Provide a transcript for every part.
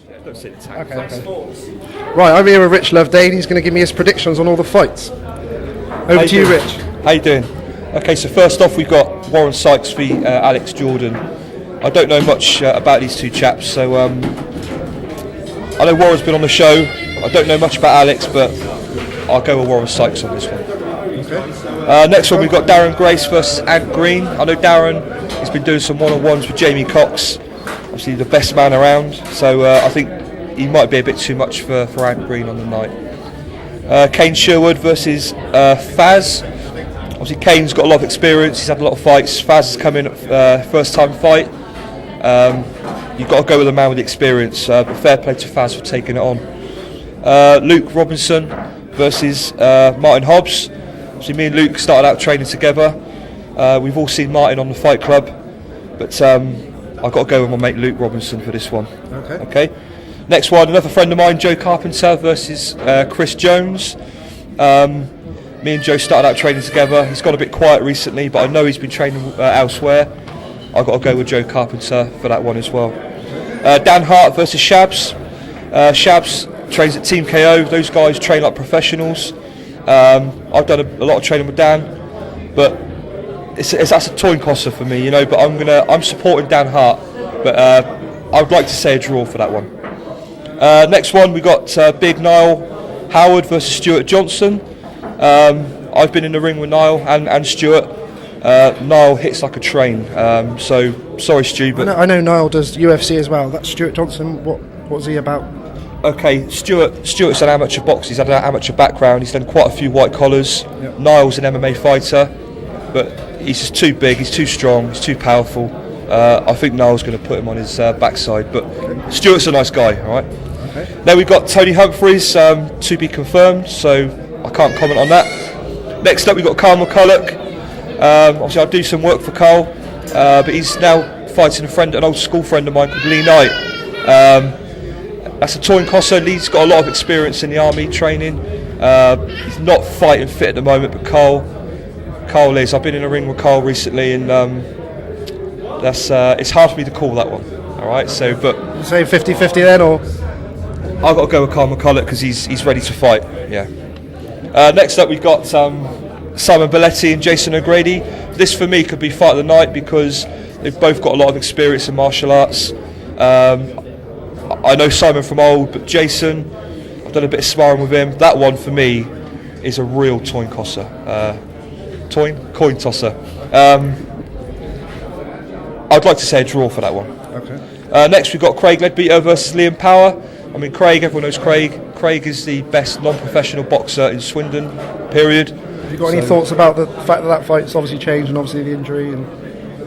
Don't sit in the tank. Okay. Right, I'm here with Rich Loveday, and he's going to give me his predictions on all the fights. Over to you, Rich. How you doing? Okay, so first off we've got Warren Sykes v Alex Jordan. I don't know much about these two chaps, so I know Warren's been on the show. I don't know much about Alex, but I'll go with Warren Sykes on this one. Okay. Next one we've got Darren Grace versus Ant Green. I know Darren has been doing some one-on-ones with Jamie Cox, obviously the best man around, so I think he might be a bit too much for Ant Green on the night. Kane Sherwood versus Faz. Obviously Kane's got a lot of experience, he's had a lot of fights. Faz has come in first time fight. You've got to go with a man with experience, but fair play to Faz for taking it on. Luke Robinson versus Martin Hobbs. Obviously me and Luke started out training together. We've all seen Martin on the Fight Club, but I've got to go with my mate Luke Robinson for this one. Okay. Next one, another friend of mine, Joe Carpenter versus Chris Jones. Me and Joe started out training together. He's got a bit quiet recently, but I know he's been training elsewhere. I've got to go with Joe Carpenter for that one as well. Dan Hart versus Shabs. Shabs trains at Team KO. Those guys train like professionals. I've done a lot of training with Dan, but that's a coin tosser for me, you know. But I'm supporting Dan Hart, but I'd like to say a draw for that one. Next one we got Big Niall Howard versus Stuart Johnson. I've been in the ring with Niall and Stuart. Niall hits like a train, so sorry Stu, but I know Niall does UFC as well. That's Stuart Johnson. What's he about? Okay, Stuart's an amateur boxer. He's had an amateur background. He's done quite a few white collars. Yep. Niall's an MMA fighter, but he's just too big. He's too strong. He's too powerful. I think Niall's going to put him on his backside, but Stuart's a nice guy. All right. Okay. Now we've got Tony Humphries to be confirmed, so I can't comment on that. Next up we've got Carl McCulloch. Obviously I do some work for Carl, but he's now fighting an old school friend of mine called Lee Knight. That's a touring crosser. Lee's got a lot of experience in the army training. He's not fighting fit at the moment, but Carl is. I've been in a ring with Carl recently, and it's hard for me to call that one. All right, so but you say 50-50 then, or I've got to go with Carl McCulloch because he's ready to fight. Yeah. Next up we've got Simon Belletti and Jason O'Grady. This for me could be fight of the night because they've both got a lot of experience in martial arts. I know Simon from old, but Jason, I've done a bit of sparring with him. That one for me is a real coin tosser. Coin tosser. I'd like to say a draw for that one. Okay. Next we've got Craig Ledbeater versus Liam Power. I mean, Craig, everyone knows Craig. Craig is the best non-professional boxer in Swindon, period. Have you got any thoughts about the fact that fight's obviously changed and obviously the injury? And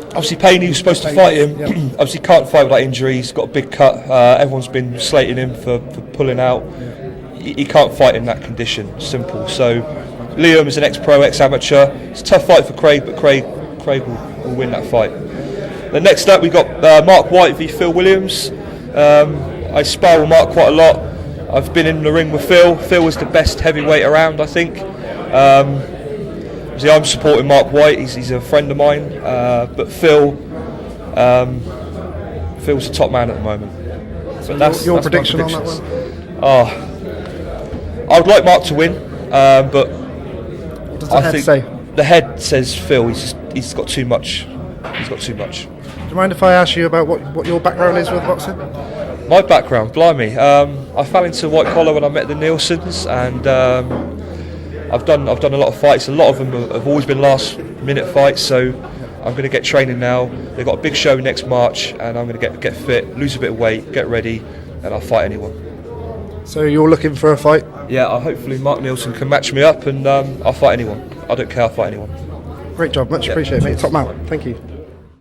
obviously Payne, he was supposed to fight him. Yep. Obviously can't fight with that injury. He's got a big cut. Everyone's been slating him for pulling out. Yeah. He can't fight in that condition. Simple. So Liam is an ex-pro, ex-amateur. It's a tough fight for Craig, but Craig will win that fight. The next up we've got Mark White v Phil Williams. I spar with Mark quite a lot. I've been in the ring with Phil. Phil was the best heavyweight around, I think. I'm supporting Mark White. He's a friend of mine, but Phil's the top man at the moment. So that's your prediction on that one? I would like Mark to win, but what does the head say? The head says Phil. He's got too much. He's got too much. Do you mind if I ask you about what your background is with boxing? My background, blimey. I fell into white collar when I met the Nielsens, and I've done a lot of fights. A lot of them have always been last minute fights, so I'm going to get training now. They've got a big show next March, and I'm going to get fit, lose a bit of weight, get ready, and I'll fight anyone. So you're looking for a fight? Yeah, hopefully Mark Nielsen can match me up, and I'll fight anyone. I don't care, I'll fight anyone. Great job, much appreciated, mate. Top man. Thank you.